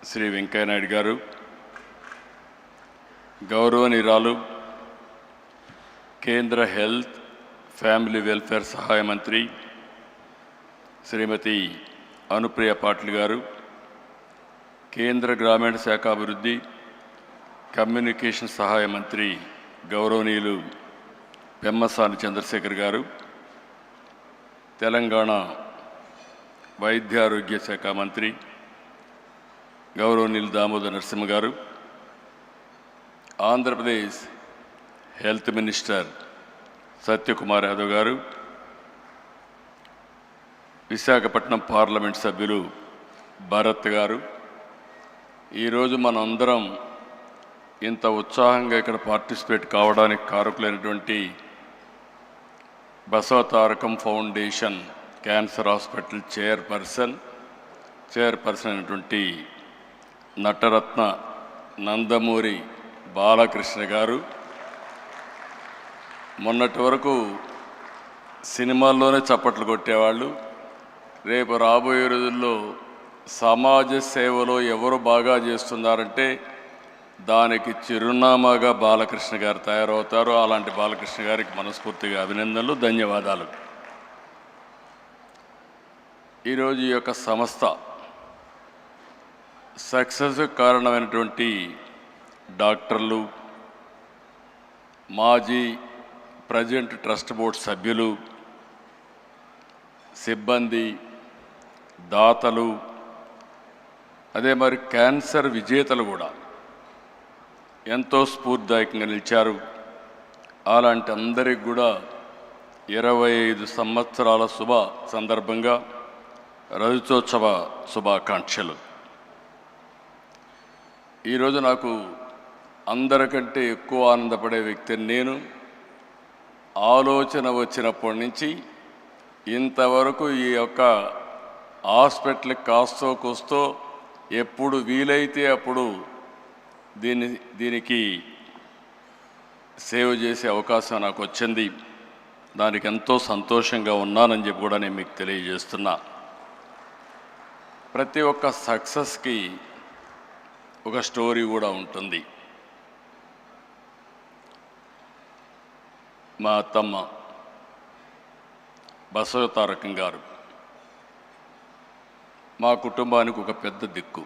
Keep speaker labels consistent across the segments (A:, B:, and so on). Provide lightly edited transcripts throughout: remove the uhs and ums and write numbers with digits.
A: శ్రీ వెంకయ్య నాయుడు గారు, గౌరవనీయురాలు కేంద్ర health family welfare సహాయ మంత్రి శ్రీమతి అనుప్రియ పాటిల్ గారు, కేంద్ర గ్రామీణ శాఖాభివృద్ధి కమ్యూనికేషన్ సహాయ మంత్రి గౌరవనీయులు పెమ్మసాని చంద్రశేఖర్ గారు, తెలంగాణ వైద్యారోగ్య శాఖ మంత్రి గౌరవనీయులు దామోదర్ నరసింహ గారు, ఆంధ్రప్రదేశ్ హెల్త్ మినిస్టర్ సత్యకుమార్ యాదవ్ గారు, విశాఖపట్నం పార్లమెంట్ సభ్యులు భరత్ గారు, ఈరోజు మనందరం ఇంత ఉత్సాహంగా ఇక్కడ పార్టిసిపేట్ కావడానికి కారకులైనటువంటి Basavatarakam foundation cancer hospital chairperson అయినటువంటి నటరత్న నందమూరి బాలకృష్ణ గారు, మొన్నటి వరకు సినిమాల్లోనే చప్పట్లు కొట్టేవాళ్ళు, రేపు రాబోయే రోజుల్లో సమాజ సేవలో ఎవరు బాగా చేస్తున్నారంటే దానికి చిరునామాగా బాలకృష్ణ గారు తయారవుతారు. అలాంటి బాలకృష్ణ గారికి మనస్ఫూర్తిగా అభినందనలు, ధన్యవాదాలు. ఈరోజు ఈ యొక్క సంస్థ సక్సెస్ కారణమైనటువంటి డాక్టర్లు, మాజీ ప్రజెంట్ ట్రస్ట్ బోర్డ్ సభ్యులు, సిబ్బంది, దాతలు, అదే మరి క్యాన్సర్ విజేతలు కూడా ఎంతో స్ఫూర్తిదాయకంగా నిలిచారు. అలాంటి అందరికి కూడా 25 సంవత్సరాల శుభ సందర్భంగా రజతోత్సవ శుభాకాంక్షలు. ఈరోజు నాకు అందరికంటే ఎక్కువ ఆనందపడే వ్యక్తిని నేను. ఆలోచన వచ్చినప్పటి నుంచి ఇంతవరకు ఈ యొక్క హాస్పిటల్కి కాస్తో కూస్తో ఎప్పుడు వీలైతే అప్పుడు దీనికి సేవ చేసే అవకాశం నాకు వచ్చింది. దానికి ఎంతో సంతోషంగా ఉన్నానని చెప్పి కూడా నేను మీకు తెలియజేస్తున్నా. ప్రతి ఒక్క సక్సెస్కి ఒక స్టోరీ కూడా ఉంటుంది. మా అత్తమ్మ బసవతారకం గారు మా కుటుంబానికి ఒక పెద్ద దిక్కు.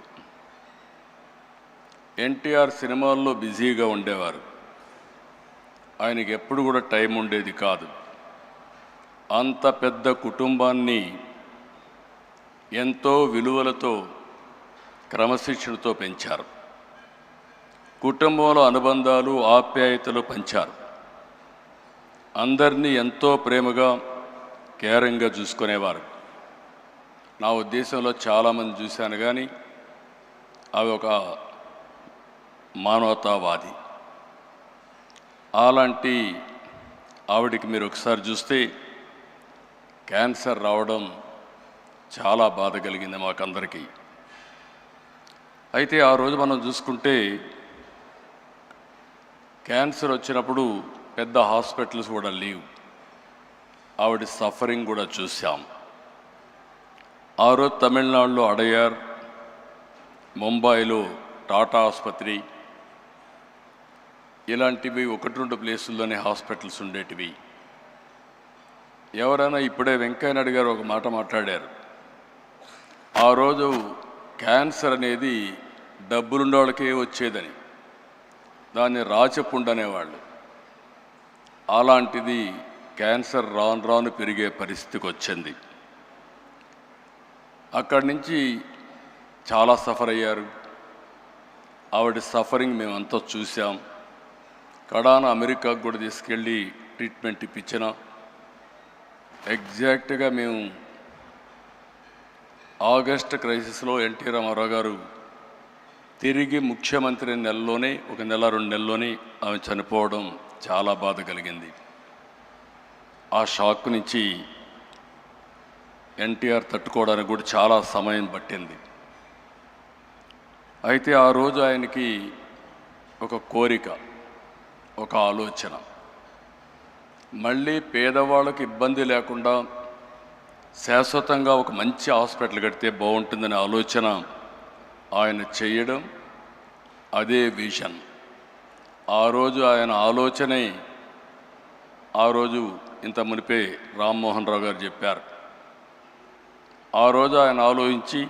A: ఎన్టీఆర్ సినిమాల్లో బిజీగా ఉండేవారు, ఆయనకి ఎప్పుడు కూడా టైం ఉండేది కాదు. అంత పెద్ద కుటుంబాన్ని ఎంతో విలువలతో క్రమశిక్షణతో పెంచారు. కుటుంబంలో అనుబంధాలు, ఆప్యాయతలు పంచారు. అందరినీ ఎంతో ప్రేమగా కేరింగ్గా చూసుకునేవారు. నా ఉద్దేశంలో చాలామంది చూశాను, కానీ అవి ఒక మానవతావాది. అలాంటి ఆవిడికి మీరు ఒకసారి చూస్తే క్యాన్సర్ రావడం చాలా బాధ కలిగింది మాకందరికీ. అయితే ఆ రోజు మనం చూసుకుంటే క్యాన్సర్ వచ్చినప్పుడు పెద్ద హాస్పిటల్స్ కూడా లేవు. ఆవిడ సఫరింగ్ కూడా చూసాం. ఆ రోజు తమిళనాడులో అడయార్, ముంబైలో టాటా ఆసుపత్రి, ఇలాంటివి 1-2 ప్లేసుల్లోనే హాస్పిటల్స్ ఉండేటివి. ఎవరైనా ఇప్పుడే వెంకయ్య నాయుడు గారు ఒక మాట మాట్లాడారు. ఆ రోజు క్యాన్సర్ అనేది డబ్బులుండే వాళ్ళకే వచ్చేదని, దాన్ని రాచపుండు అనేవాళ్ళు. అలాంటిది క్యాన్సర్ రాను రాను పెరిగే పరిస్థితికి వచ్చింది. అక్కడి నుంచి చాలా సఫర్ అయ్యారు. ఆవిడ సఫరింగ్ మేమంతా చూసాం. కడాన అమెరికాకు కూడా తీసుకెళ్ళి ట్రీట్మెంట్ ఇప్పించిన. ఎగ్జాక్ట్గా మేము ఆగస్ట్ క్రైసిస్లో ఎన్టీ రామారావు గారు తిరిగి ముఖ్యమంత్రి నెలలోనే, 1 నెల 2 నెలల్లోనే ఆమె చనిపోవడం చాలా బాధ కలిగింది. ఆ షాక్ నుంచి ఎన్టీఆర్ తట్టుకోవడానికి కూడా చాలా సమయం పట్టింది. అయితే ఆ రోజు ఆయనకి ఒక కోరిక, ఒక ఆలోచన, మళ్ళీ పేదవాళ్ళకి ఇబ్బంది లేకుండా శాశ్వతంగా ఒక మంచి హాస్పిటల్ కడితే బాగుంటుందనే ఆలోచన ఆయన చేయడం, అదే విజన్. ఆ రోజు ఆయన ఆలోచనే ఆ రోజు ఇంత మునిపే రామ్మోహన్ రావు గారు చెప్పారు. ఆ రోజు ఆయన ఆలోచించి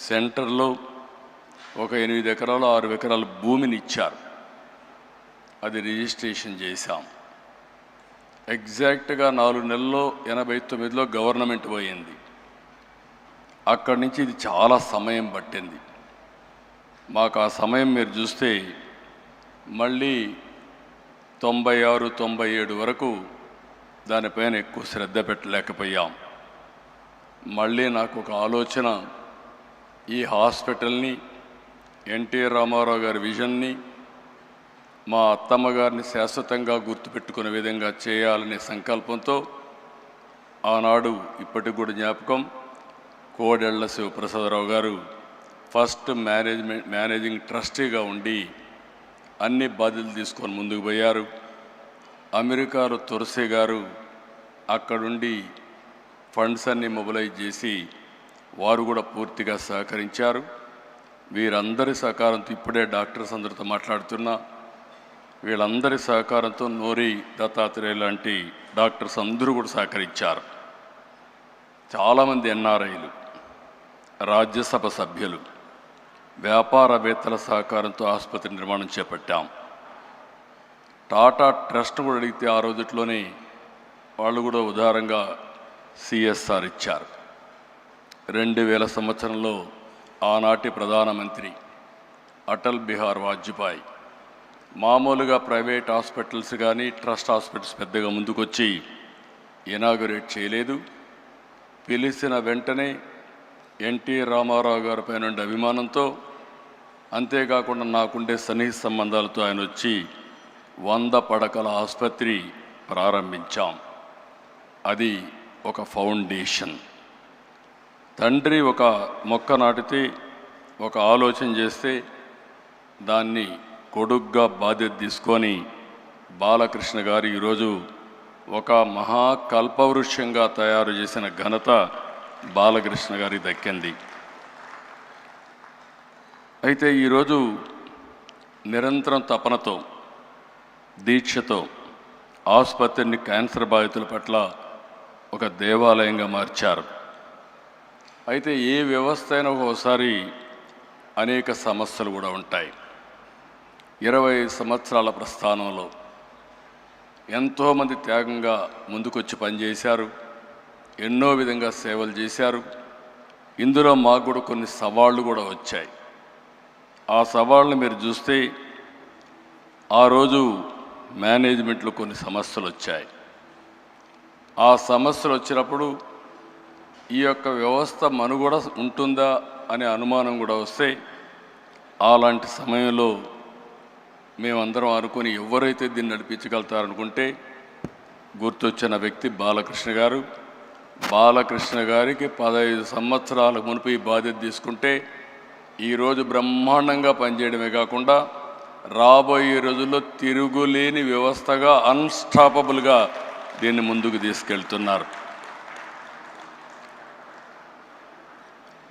A: సెంటర్లో ఒక 8 ఎకరాలు 6 ఎకరాల భూమిని ఇచ్చారు. అది రిజిస్ట్రేషన్ చేశాం. ఎగ్జాక్ట్గా 4 నెలల్లో 89లో గవర్నమెంట్ పోయింది. అక్కడి నుంచి ఇది చాలా సమయం పట్టింది మాకు. ఆ సమయం మీరు చూస్తే మళ్ళీ 96, 97 వరకు దానిపైన ఎక్కువ శ్రద్ధ పెట్టలేకపోయాం. మళ్ళీ నాకు ఒక ఆలోచన, ఈ హాస్పిటల్ని ఎన్టీఆర్ రామారావు గారి విజన్ని మా అత్తమ్మ గారిని శాశ్వతంగా గుర్తుపెట్టుకునే విధంగా చేయాలనే సంకల్పంతో ఆనాడు ఇప్పటికి కూడా జ్ఞాపకం, కోడెళ్ల శివప్రసాదరావు గారు ఫస్ట్ మేనేజింగ్ ట్రస్టీగా ఉండి అన్ని బాధ్యతలు తీసుకొని ముందుకు పోయారు. అమెరికాలో తులసి గారు అక్కడుండి ఫండ్స్ అన్ని మొబిలైజ్ చేసి వారు కూడా పూర్తిగా సహకరించారు. వీరందరి సహకారంతో ఇప్పుడే డాక్టర్స్ అందరితో మాట్లాడుతున్నా, వీళ్ళందరి సహకారంతో నోరి దత్తాత్రేయ లాంటి డాక్టర్స్ అందరూ కూడా సహకరించారు. చాలామంది ఎన్ఆర్ఐలు, రాజ్యసభ సభ్యులు, వ్యాపారవేత్తల సహకారంతో ఆసుపత్రి నిర్మాణం చేపట్టాం. టాటా ట్రస్ట్ కూడా అడిగితే ఆ రోజుట్లోనే వాళ్ళు కూడా ఉదారంగా సిఎస్ఆర్ ఇచ్చారు. 2000 సంవత్సరంలో ఆనాటి ప్రధానమంత్రి అటల్ బిహార్ వాజ్పేయి మామూలుగా ప్రైవేట్ హాస్పిటల్స్ కానీ ట్రస్ట్ హాస్పిటల్స్ పెద్దగా ముందుకొచ్చి ఇనాగరేట్ చేయలేదు. పిలిచిన వెంటనే ఎన్టీ రామారావు గారి పైన ఉండే అభిమానంతో, అంతేకాకుండా నాకుండే సన్నిహిత సంబంధాలతో ఆయన వచ్చి 100 పడకల ఆసుపత్రి ప్రారంభించాం. అది ఒక ఫౌండేషన్. తండ్రి ఒక మొక్క నాటితే, ఒక ఆలోచన చేస్తే దాన్ని కొడుగ్గా బాధ్యత తీసుకొని బాలకృష్ణ గారు ఈరోజు ఒక మహాకల్పవృక్షంగా తయారు చేసిన ఘనత బాలకృష్ణ గారికి దక్కింది. అయితే ఈరోజు నిరంతరం తపనతో, దీక్షతో ఆసుపత్రిని క్యాన్సర్ బాధితుల పట్ల ఒక దేవాలయంగా మార్చారు. అయితే ఏ వ్యవస్థ అయినా ఒకసారి అనేక సమస్యలు కూడా ఉంటాయి. 20 సంవత్సరాల ప్రస్థానంలో ఎంతోమంది త్యాగంగా ముందుకొచ్చి పనిచేశారు, ఎన్నో విధంగా సేవలు చేశారు. ఇందులో మాకు కూడా కొన్ని సవాళ్ళు కూడా వచ్చాయి. ఆ సవాళ్ళను మీరు చూస్తే ఆ రోజు మేనేజ్మెంట్లో కొన్ని సమస్యలు వచ్చాయి. ఆ సమస్యలు వచ్చినప్పుడు ఈ యొక్క వ్యవస్థ మనుగడ ఉంటుందా అనే అనుమానం కూడా వస్తే, అలాంటి సమయంలో మేమందరం అనుకుని ఎవరైతే దీన్ని నడిపించగలుగుతారనుకుంటే గుర్తొచ్చిన వ్యక్తి బాలకృష్ణ గారు. బాలకృష్ణ గారికి 15 సంవత్సరాల మునుపు ఈ బాధ్యత తీసుకుంటే ఈరోజు బ్రహ్మాండంగా పనిచేయడమే కాకుండా రాబోయే రోజుల్లో తిరుగులేని వ్యవస్థగా, అన్స్టాపబుల్గా దీన్ని ముందుకు తీసుకెళ్తున్నారు.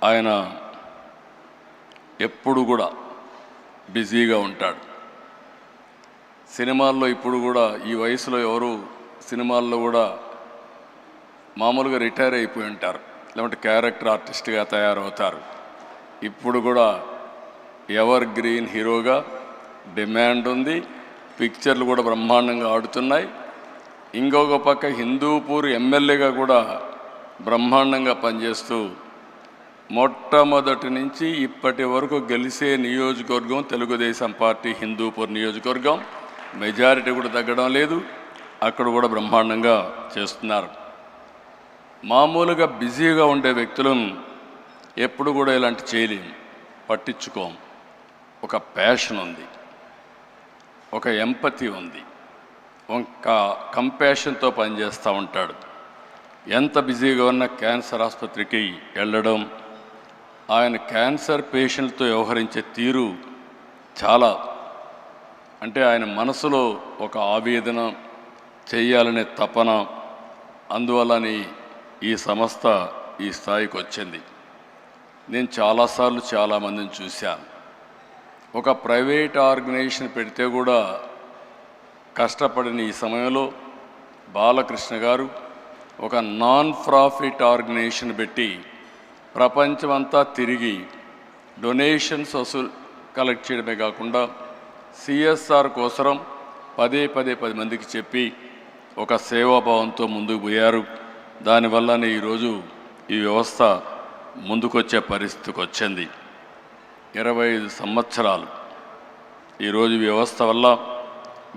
A: ఆయన ఎప్పుడు కూడా బిజీగా ఉంటాడు. సినిమాల్లో ఇప్పుడు కూడా ఈ వయసులో ఎవరు సినిమాల్లో కూడా మామూలుగా రిటైర్ అయిపోయి ఉంటారు, లేదంటే క్యారెక్టర్ ఆర్టిస్ట్గా తయారవుతారు. ఇప్పుడు కూడా ఎవర్ గ్రీన్ హీరోగా డిమాండ్ ఉంది. పిక్చర్లు కూడా బ్రహ్మాండంగా ఆడుతున్నాయి. ఇంకొక పక్క హిందూపూర్ ఎమ్మెల్యేగా కూడా బ్రహ్మాండంగా పనిచేస్తూ మొట్టమొదటి నుంచి ఇప్పటి వరకు గెలిచే నియోజకవర్గం తెలుగుదేశం పార్టీ హిందూపూర్ నియోజకవర్గం. మెజారిటీ కూడా తగ్గడం లేదు. అక్కడ కూడా బ్రహ్మాండంగా చేస్తున్నారు. మామూలుగా బిజీగా ఉండే వ్యక్తులను ఎప్పుడు కూడా ఇలాంటి చేయలేం, పట్టించుకోం. ఒక ప్యాషన్ ఉంది, ఒక ఎంపతి ఉంది, ఒక కంపాషన్తో పనిచేస్తూ ఉంటాడు. ఎంత బిజీగా ఉన్న క్యాన్సర్ ఆసుపత్రికి వెళ్ళడం, ఆయన క్యాన్సర్ పేషెంట్తో వ్యవహరించే తీరు చాలా, అంటే ఆయన మనసులో ఒక ఆవేదన, చేయాలనే తపన, అందువలని ఈ సంస్థ ఈ స్థాయికి వచ్చింది. నేను చాలాసార్లు చాలామందిని చూశాను. ఒక ప్రైవేట్ ఆర్గనైజేషన్ పెడితే కూడా కష్టపడిన ఈ సమయంలో బాలకృష్ణ గారు ఒక నాన్ ప్రాఫిట్ ఆర్గనైజేషన్ పెట్టి ప్రపంచమంతా తిరిగి డొనేషన్స్ కలెక్ట్ చేయడమే కాకుండా సిఎస్ఆర్ కోసం పదే 10 మందికి చెప్పి ఒక సేవాభావంతో ముందుకు పోయారు. దానివల్లనే ఈరోజు ఈ వ్యవస్థ ముందుకొచ్చే పరిస్థితికి వచ్చింది. 25 సంవత్సరాలు ఈరోజు వ్యవస్థ వల్ల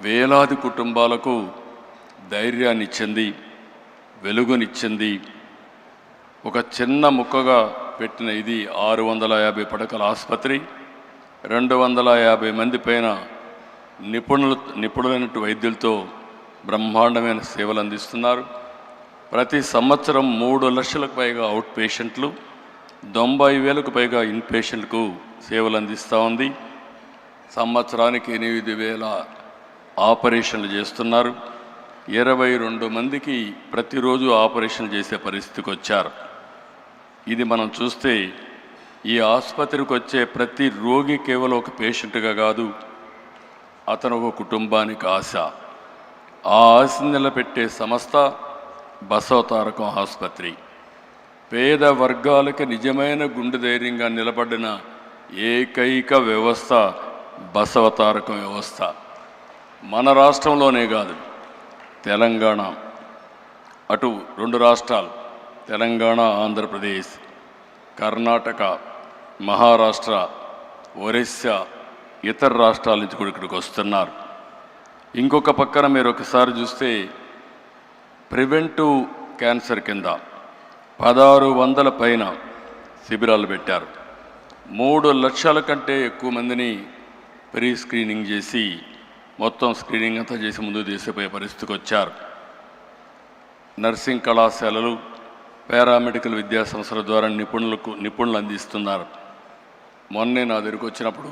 A: వేలాది కుటుంబాలకు ధైర్యాన్ని ఇచ్చింది, వెలుగునిచ్చింది. ఒక చిన్న ముక్కగా పెట్టిన ఇది 650 పడకల ఆసుపత్రి, 250 మంది పైన నిపుణులైన వైద్యులతో బ్రహ్మాండమైన సేవలు అందిస్తున్నారు. ప్రతి సంవత్సరం 3 లక్షలకు పైగా అవుట్ పేషెంట్లు, 90,000కు పైగా ఇన్ పేషెంట్కు సేవలు అందిస్తూ ఉంది. సంవత్సరానికి 8,000 ఆపరేషన్లు చేస్తున్నారు. 22 మందికి ప్రతిరోజు ఆపరేషన్ చేసే పరిస్థితికి వచ్చారు. ఇది మనం చూస్తే ఈ ఆసుపత్రికి వచ్చే ప్రతి రోగి కేవలం ఒక పేషెంట్గా కాదు, అతను ఒక కుటుంబానికి ఆశ. ఆ ఆశను నిలబెట్టే సంస్థ బసవతారకం ఆసుపత్రి. పేద వర్గాలకు నిజమైన గుండె ధైర్యంగా నిలబడిన ఏకైక వ్యవస్థ బసవతారకం వ్యవస్థ. మన రాష్ట్రంలోనే కాదు, తెలంగాణ, అటు 2 రాష్ట్రాలు తెలంగాణ, ఆంధ్రప్రదేశ్, కర్ణాటక, మహారాష్ట్ర, ఒరిస్సా, ఇతర రాష్ట్రాల నుంచి కూడా ఇక్కడికి వస్తున్నారు. ఇంకొక పక్కన మీరు ఒకసారి చూస్తే ప్రివెంటివ్ క్యాన్సర్ కింద 1600 పైన శిబిరాలు పెట్టారు. 3 లక్షల కంటే ఎక్కువ మందిని ప్రీ స్క్రీనింగ్ చేసి మొత్తం స్క్రీనింగ్ అంతా చేసి ముందుకు తీసుకుపోయే పరిస్థితికి వచ్చారు. నర్సింగ్ కళాశాలలు, పారామెడికల్ విద్యా సంస్థల ద్వారా నిపుణులు అందిస్తున్నారు. మొన్నే నా దగ్గరికి వచ్చినప్పుడు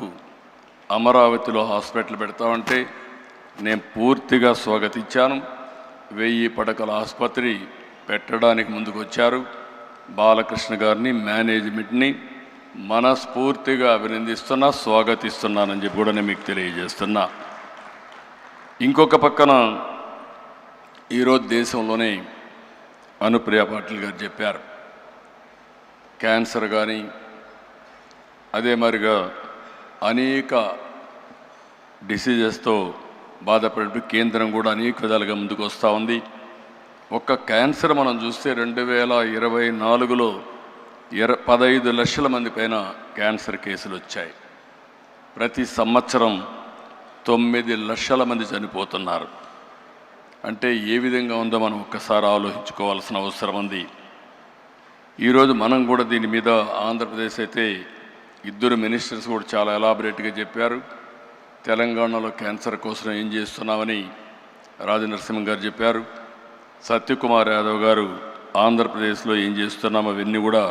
A: అమరావతిలో హాస్పిటల్ పెడతామంటే నేను పూర్తిగా స్వాగతించాను. 1000 పడకల ఆసుపత్రి పెట్టడానికి ముందుకు వచ్చారు. బాలకృష్ణ గారిని, మేనేజ్మెంట్ని మనస్ఫూర్తిగా అభినందిస్తున్నా, స్వాగతిస్తున్నానని చెప్పి కూడా నేను మీకు తెలియజేస్తున్నా. ఇంకొక పక్కన ఈరోజు దేశంలోనే అనుప్రియ పాటిల్ గారు చెప్పారు, క్యాన్సర్ కానీ అదే మరిగా అనేక డిసీజెస్తో బాధపడే కేంద్రం కూడా అనేక విధాలుగా ముందుకు వస్తూ ఉంది. ఒక్క క్యాన్సర్ మనం చూస్తే 2024లో 15 లక్షల మంది పైన క్యాన్సర్ కేసులు వచ్చాయి. ప్రతి సంవత్సరం 9 లక్షల మంది చనిపోతున్నారు. అంటే ఏ విధంగా ఉందో మనం ఒక్కసారి ఆలోచించుకోవాల్సిన అవసరం ఉంది. ఈరోజు మనం కూడా దీని మీద ఆంధ్రప్రదేశ్ అయితే 2 మినిస్టర్స్ కూడా చాలా ఎలాబరేట్గా చెప్పారు. తెలంగాణలో క్యాన్సర్ కోసం ఏం చేస్తున్నామని రాజనరసింహ గారు చెప్పారు. సత్యకుమార్ యాదవ్ గారు ఆంధ్రప్రదేశ్లో ఏం చేస్తున్నాం అవన్నీ కూడా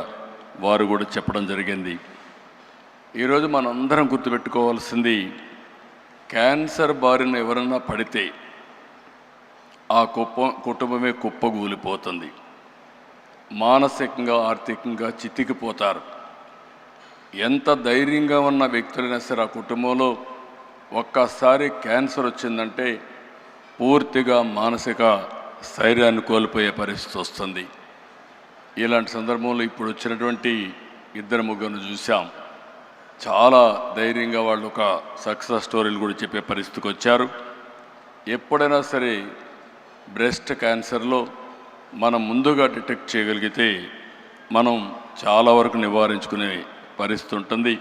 A: వారు కూడా చెప్పడం జరిగింది. ఈరోజు మనందరం గుర్తుపెట్టుకోవాల్సింది, క్యాన్సర్ బారిన ఎవరన్నా పడితే ఆ కుటుంబమే కుప్పగూలిపోతుంది. మానసికంగా, ఆర్థికంగా చితికిపోతారు. ఎంత ధైర్యంగా ఉన్న వ్యక్తులైనా సరే ఆ కుటుంబంలో ఒక్కసారి క్యాన్సర్ వచ్చిందంటే పూర్తిగా మానసిక స్థైర్యాన్ని కోల్పోయే పరిస్థితి వస్తుంది. ఇలాంటి సందర్భంలో ఇప్పుడు వచ్చినటువంటి 2-3 చూసాం. చాలా ధైర్యంగా వాళ్ళు ఒక సక్సెస్ స్టోరీలు కూడా చెప్పే పరిస్థితికి వచ్చారు. ఎప్పుడైనా సరే బ్రెస్ట్ క్యాన్సర్లో మనం ముందుగా డిటెక్ట్ చేయగలిగితే మనం చాలా వరకు నివారించుకునే పరిస్థితి ఉంటుంది.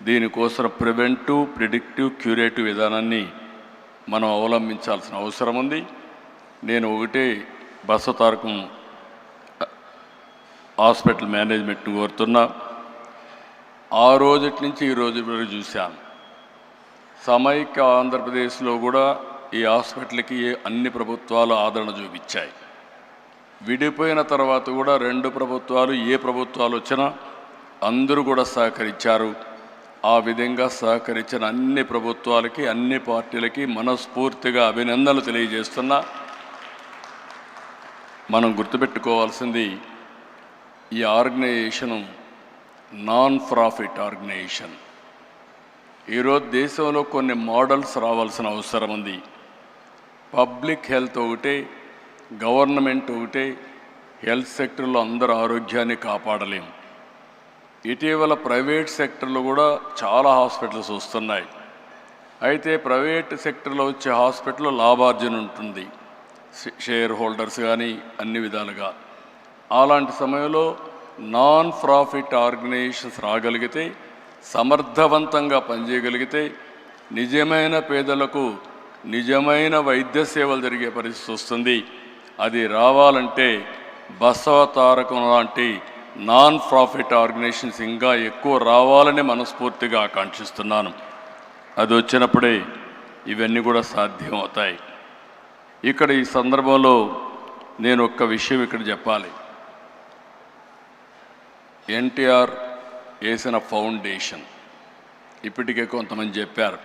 A: దీనికోసం ప్రివెంటివ్, ప్రిడిక్టివ్, క్యూరేటివ్ విధానాన్ని మనం అవలంబించాల్సిన అవసరం ఉంది. నేను ఒకటే బసవతారకం హాస్పిటల్ మేనేజ్మెంట్ని కోరుతున్నా. ఆ రోజుటి నుంచి ఈ రోజు వరకు చూశాను, సమైక్య ఆంధ్రప్రదేశ్లో కూడా ఈ హాస్పిటల్కి అన్ని ప్రభుత్వాలు ఆదరణ చూపించాయి. విడిపోయిన తర్వాత కూడా 2 ప్రభుత్వాలు, ఏ ప్రభుత్వాలు వచ్చినా అందరూ కూడా సహకరించారు. ఆ విధంగా సహకరించిన అన్ని ప్రభుత్వాలకి, అన్ని పార్టీలకి మనస్ఫూర్తిగా అభినందనలు తెలియజేస్తున్నా. మనం గుర్తుపెట్టుకోవాల్సింది, ఈ ఆర్గనైజేషను నాన్ ప్రాఫిట్ ఆర్గనైజేషన్. ఈరోజు దేశంలో కొన్ని మోడల్స్ రావాల్సిన అవసరం ఉంది. పబ్లిక్ హెల్త్ ఒకటే, గవర్నమెంట్ ఒకటే, హెల్త్ సెక్టర్లో అందరూ ఆరోగ్యాన్ని కాపాడలేం. ఇటీవల ప్రైవేట్ సెక్టర్లో కూడా చాలా హాస్పిటల్స్ వస్తున్నాయి. అయితే ప్రైవేట్ సెక్టర్లో వచ్చే హాస్పిటల్లో లాభార్జన ఉంటుంది, షేర్ హోల్డర్స్ కానీ అన్ని విధాలుగా. అలాంటి సమయంలో నాన్ ప్రాఫిట్ ఆర్గనైజేషన్స్ రాగలిగితే, సమర్థవంతంగా పనిచేయగలిగితే నిజమైన పేదలకు నిజమైన వైద్య సేవలు జరిగే పరిస్థితి వస్తుంది. అది రావాలంటే బసవ తారకం లాంటి నాన్ ప్రాఫిట్ ఆర్గనైజేషన్స్ ఇంకా ఎక్కువ రావాలని మనస్ఫూర్తిగా ఆకాంక్షిస్తున్నాను. అది వచ్చినప్పుడే ఇవన్నీ కూడా సాధ్యం అవుతాయి. ఇక్కడ ఈ సందర్భంలో నేను ఒక్క విషయం ఇక్కడ చెప్పాలి. ఎన్టీఆర్ వేసిన ఫౌండేషన్ ఇప్పటికే కొంతమంది చెప్పారు.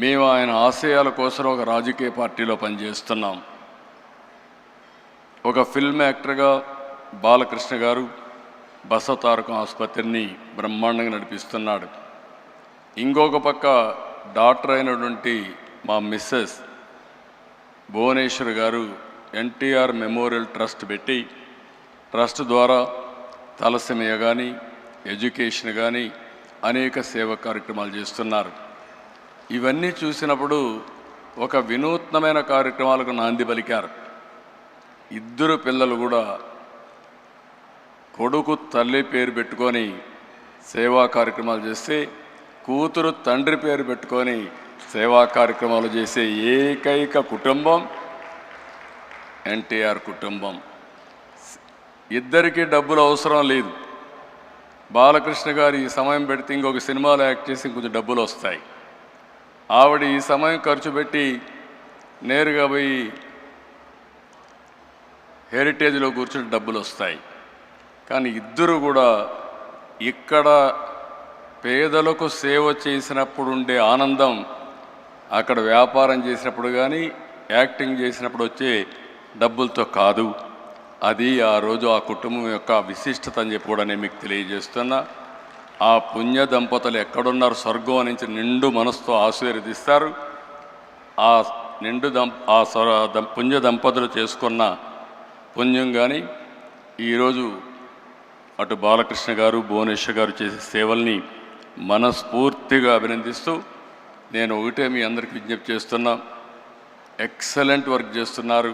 A: మేము ఆయన ఆశయాల కోసం ఒక రాజకీయ పార్టీలో పనిచేస్తున్నాం. ఒక ఫిల్మ్ యాక్టర్గా బాలకృష్ణ గారు బసవ తారకం ఆసుపత్రిని బ్రహ్మాండంగా నడిపిస్తున్నాడు. ఇంకొక పక్క డాక్టర్ అయినటువంటి మా మిస్సెస్ భువనేశ్వర్ గారు ఎన్టీఆర్ మెమోరియల్ ట్రస్ట్ పెట్టి, ట్రస్ట్ ద్వారా తలసేమియా కానీ, ఎడ్యుకేషన్ కానీ అనేక సేవా కార్యక్రమాలు చేస్తున్నారు. ఇవన్నీ చూసినప్పుడు ఒక వినూత్నమైన కార్యక్రమాలకు నాంది పలికారు. ఇద్దరు పిల్లలు కూడా కొడుకు తల్లి పేరు పెట్టుకొని సేవా కార్యక్రమాలు చేస్తే, కూతురు తండ్రి పేరు పెట్టుకొని సేవా కార్యక్రమాలు చేసే ఏకైక కుటుంబం ఎన్టీఆర్ కుటుంబం. ఇద్దరికీ డబ్బులు అవసరం లేదు. బాలకృష్ణ గారు ఈ సమయం పెడితే ఇంకొక సినిమాలో యాక్ట్ చేసి ఇంకొంచెం డబ్బులు వస్తాయి. ఆవిడ ఈ సమయం ఖర్చు పెట్టి నేరుగా పోయి హెరిటేజ్లో కూర్చుని డబ్బులు వస్తాయి. కానీ ఇద్దరు కూడా ఇక్కడ పేదలకు సేవ చేసినప్పుడు ఉండే ఆనందం అక్కడ వ్యాపారం చేసినప్పుడు కానీ, యాక్టింగ్ చేసినప్పుడు వచ్చే డబ్బులతో కాదు. అది ఆ రోజు ఆ కుటుంబం యొక్క విశిష్టత అని చెప్పి కూడా నేను మీకు తెలియజేస్తున్నా. ఆ పుణ్య దంపతులు ఎక్కడున్నారు, స్వర్గం నుంచి నిండు మనసుతో ఆశీర్వదిస్తారు. ఆ పుణ్య దంపతులు చేసుకున్న పుణ్యం కానీ ఈరోజు అటు బాలకృష్ణ గారు, భువనేశ్వర్ గారు చేసే సేవల్ని మనస్ఫూర్తిగా అభినందిస్తూ నేను ఒకటే మీ అందరికీ విజ్ఞప్తి చేస్తున్నా. ఎక్సలెంట్ వర్క్ చేస్తున్నారు.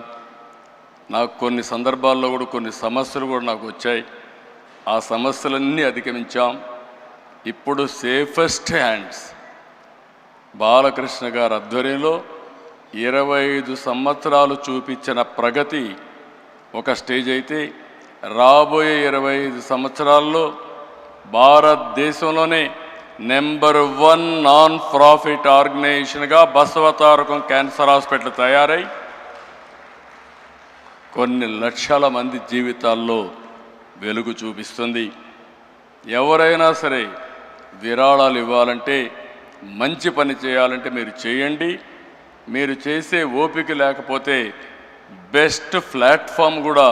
A: నాకు కొన్ని సందర్భాల్లో కూడా కొన్ని సమస్యలు కూడా నాకు వచ్చాయి. ఆ సమస్యలన్నీ అధిగమించాం. ఇప్పుడు సేఫెస్ట్ హ్యాండ్స్ బాలకృష్ణ గారి ఆధ్వర్యంలో 25 సంవత్సరాలు చూపించిన ప్రగతి ఒక స్టేజ్ అయితే, రాబోయే 25 సంవత్సరాల్లో భారతదేశంలోనే నెంబర్ 1 నాన్ ప్రాఫిట్ ఆర్గనైజేషన్గా బసవ తారకం క్యాన్సర్ హాస్పిటల్ తయారై కొన్ని లక్షల మంది జీవితాల్లో వెలుగు చూపిస్తుంది. ఎవరైనా సరే విరాళాలు ఇవ్వాలంటే, మంచి పని చేయాలంటే మీరు చేయండి. మీరు చేసే ఓపిక లేకపోతే బెస్ట్ ప్లాట్ఫామ్ కూడా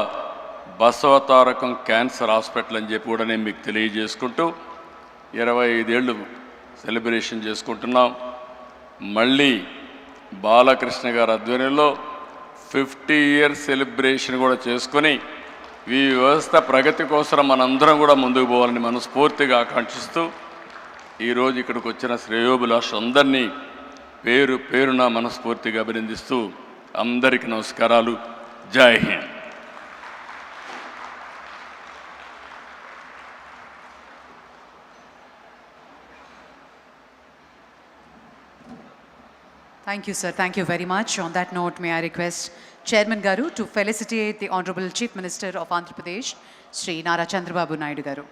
A: బసవ తారకం క్యాన్సర్ హాస్పిటల్ అని చెప్పి కూడా నేను మీకు తెలియజేసుకుంటూ 25 ఏళ్ళు సెలబ్రేషన్ చేసుకుంటున్నాం. మళ్ళీ బాలకృష్ణ గారి ఆధ్వర్యంలో 50 ఇయర్స్ సెలబ్రేషన్ కూడా చేసుకొని ఈ వ్యవస్థ ప్రగతి కోసం మనందరం కూడా ముందుకు పోవాలని మనస్ఫూర్తిగా ఆకాంక్షిస్తూ ఈరోజు ఇక్కడికి వచ్చిన శ్రేయోభిలాషులందరినీ పేరు పేరున మనస్ఫూర్తిగా అభినందిస్తూ అందరికీ నమస్కారాలు. జై Hind.
B: Thank you, sir. Thank you very much. On that note, may I request Chairman Garu to felicitate the Honorable Chief Minister of Andhra Pradesh, Sri Nara Chandrababu Naidu Garu.